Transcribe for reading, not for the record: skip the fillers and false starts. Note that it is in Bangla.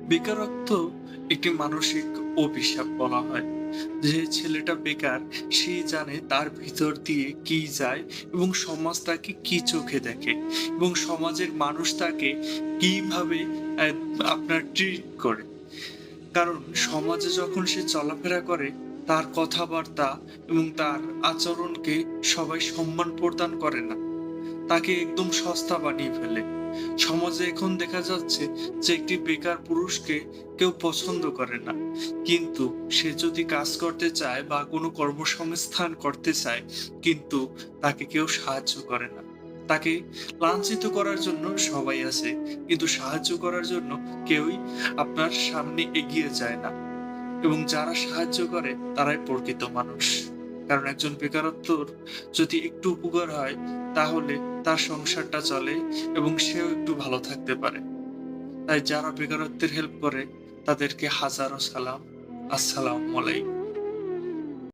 বেকারত্ব একটি মানসিক অভিশাপ বলা হয়। যে ছেলেটা বেকার সে জানে তার ভিতর দিয়ে কি যায় এবং সমাজ তাকে কি চোখে দেখে এবং সমাজের মানুষ তাকে কিভাবে আপনার ট্রিট করে। কারণ সমাজে যখন সে চলাফেরা করে তার কথাবার্তা এবং তার আচরণকে সবাই সম্মান প্রদান করে না, তাকে একদম সস্তা বানিয়ে ফেলে। সমাজে এখন দেখা যাচ্ছে যে একটি বেকার পুরুষকে কেউ পছন্দ করে না, কিন্তু সে যদি কাজ করতে চায় বা কোনো কর্মসংস্থান করতে চায়, কিন্তু তাকে কেউ সাহায্য করে না। তাকে লাঞ্ছিত করার জন্য সবাই আছে, কিন্তু সাহায্য করার জন্য কেউই আপনার সামনে এগিয়ে যায় না। এবং যারা সাহায্য করে তারাই প্রকৃত মানুষ। কারণ একজন বেকারত্বর যদি একটু উপকার হয় তাহলে তার সংসারটা চলে এবং সেও একটু ভালো থাকতে পারে। তাই যারা বেকারত্বের হেল্প করে তাদেরকে হাজারো সালাম। আসসালামু আলাইকুম।